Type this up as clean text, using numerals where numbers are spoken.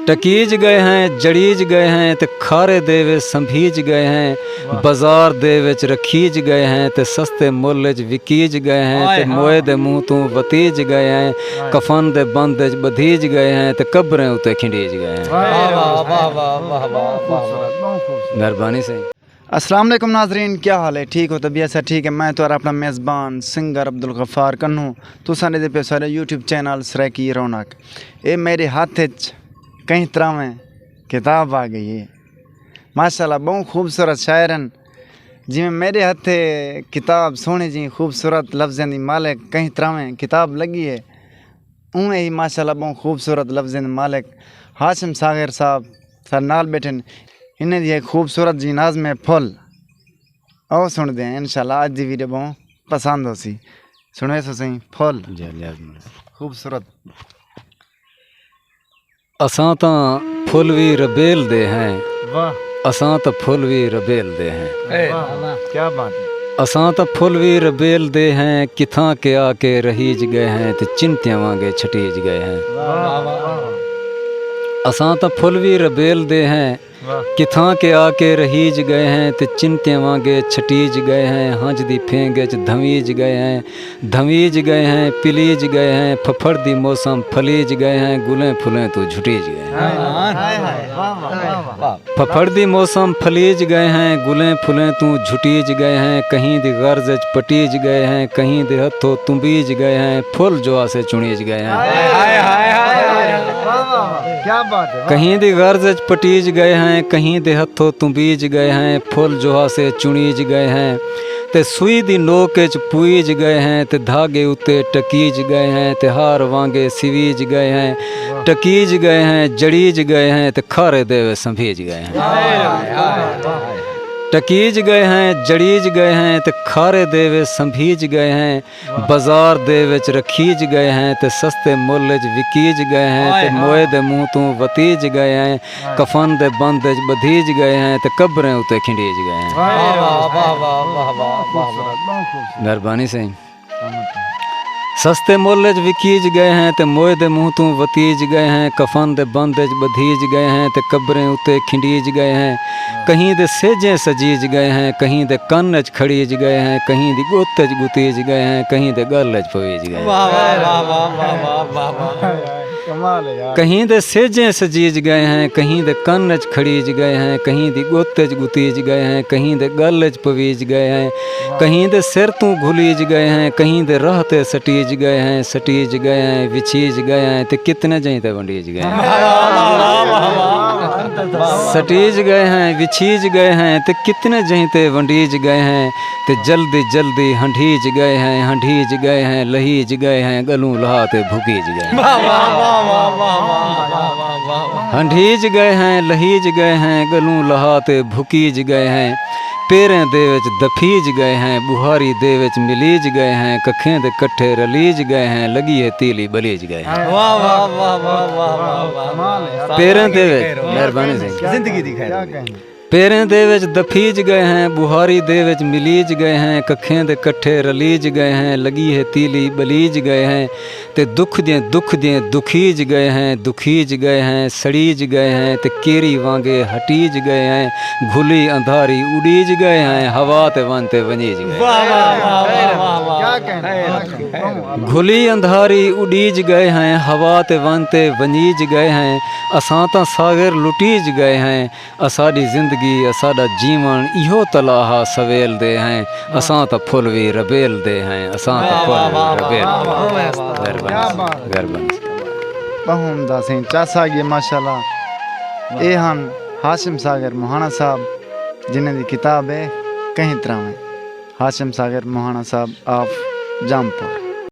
Talkies गए हैं जड़ीज गए हैं ते खारे दे विच संभीज गए हैं बाजार दे विच रखीज गए हैं ते सस्ते मुल्ल च विकीज गए हैं ते मोए दे मुंह तों वतीज गए हैं कफन दे बंद च बधीज गए हैं ते कब्रें उते खिंडीज गए हैं। मेहरबानी से। अस्सलाम वालेकुम नाजरीन, क्या हाल है? ठीक हो? तबीयत से ठीक है? मैं तो अपना मेज़बान सिंगर अब्दुल गफ्फार कन्नू तुसां दे पे सारे यूट्यूब चैनल सराकी रौनक ये मेरे हाथ कई तरह में किताब आ गई है माशाल्लाह। बहुत खूबसूरत शायरन जिमें मेरे हथे किताब सोने जी खूबसूरत लफ्ज़ें दी मालिक कई तरह में किताब लगी है उमें ही माशाल्लाह बहुत खूबसूरत लफ्ज़ें दी मालिक हाशिम सागर साहब सर नाल बैठन इन्हें दी खूबसूरत जी नाज़्म फुल आओ सुनते हैं इंशाल्लाह। आज दी वीडियो बहुत पसंद हो सी सुने सो सही फुल खूबसूरत। असां तां फुल भी रबेल दे हैं वाह असां तां फुल भी रबेल दे हैं क्या बात है। असां तां फुल भी रबेल दे हैं किथां के आके रहीज गए हैं ते चिंतियां वांगे छटीज गए हैं। असां तां फुल भी रबेल दे हैं किथां के आके रहीज गए हैं ते चिंतियां वांगे छटीज गए हैं हंज दी फेंग च धवीज गए हैं धवीज गए हैं पिलीज गए हैं फफड़ दी मौसम फलीज गए हैं गुलें फुलें तो झुटीज गए हैं। फफड़ दी मौसम फलीज गए हैं गुलें फुलें तू झुटीज गए हैं कहीं दी गर्ज च पटीज गए हैं कहीं दे हथों तुम्बीज गए हैं फुल जोआ से चुनीज गए हैं। क्या बात है। कहीं दी गर्ज च पटीज गए हैं कहीं दे हथों तुम्बीज गए हैं फुल जोहा से चुनीज गए हैं ते सुई दी नोक च पुईज गए हैं ते धागे उते टकीज गए हैं ते हार वांगे सिवीज गए हैं टकीज गए हैं जड़ीज गए हैं ते खारे देवे संभीज गए हैं। टकीज गए हैं जड़ीज गए हैं ते खारे देवे संभीज गए हैं बाजार दे विच रखीज गए हैं ते सस्ते मुल्ल च विकीज गए हैं ते मोए दे मुंह तों वतीज गए हैं कफन दे बंद च बधीज गए हैं ते कब्रें उते खिंडीज गए हैं। मेहरबानी से। सस्ते मुल्ल च विकीज गए हैं ते मोए दे मुंह तों वतीज गए हैं कफन दे बंद च बधीज गए हैं ते कब्रें उते खिंडीज गए हैं कहीं दे सेजें सजीज गए हैं कहीं दे कन्न च खड़ीज गए हैं कहीं दी गोत च गुतीज गए हैं कहीं दे गल च पवीज गए हैं। कहीं दे सेजें सजीज गए हैं कहीं दे कन्न च खड़ीज गए हैं कहीं दी गोत च गुतीज गए हैं कहीं दे गल च पवीज गए हैं कहीं दे सिर तू घुलीज गए हैं कहीं दे राह ते सटीज गए हैं सटीज गए हैं विछीज गए हैं ते कितने जहीं ते वंडीज गए हैं। सटीज गए हैं विछीज गए हैं ते कितने जहीं ते वंडीज गए हैं ते जल्दी जल्दी हंडीज गए हैं लहीज गए हैं गलूं लहा ते भुकीज गए हैं। हंडीज गए हैं लहीज गए हैं गलूं लहा ते भुकीज गए हैं पेरें दे विच दफीज गए हैं बुहारी दे विच मिलीज गए हैं कखें दे कट्ठे रलीज गए हैं लगी है तीली बलीज गए हैं। पेरें दे विच मेहरबानी से जिंदगी दिखाए पेरें दे विच दफीज गए हैं बुहारी दे विच मिलीज गए हैं कखें दे कट्ठे रलीज गए हैं लगी है तीली बलीज गए हैं ते दुख दिए दुखीज गए हैं दुखीज गए हैं सड़ीज गए हैं ते केरी वांगे हटीज गए हैं घुली अंधारी उड़ीज गए हैं हवा ते वन ते वनीज गए। घुली अंधारी उड़ीज गए हैं हवा ते वन ते वनीज गए हैं असां तां सागर लुटीज गए हैं असाडी जिंदगी असाडा जीवन इहो तलाहा सवेल दे हैं असां तां फुल भी रबेल दे हैं असां तां फुल भी रबेल बहुमदा सिंह चासा गे माशाल्लाह। ये हम हाशिम सागर मोहाना साहब जिन्हें दी किताब है कहीं तरह में हाशिम सागर मोहाना साहब ऑफ जामपुर।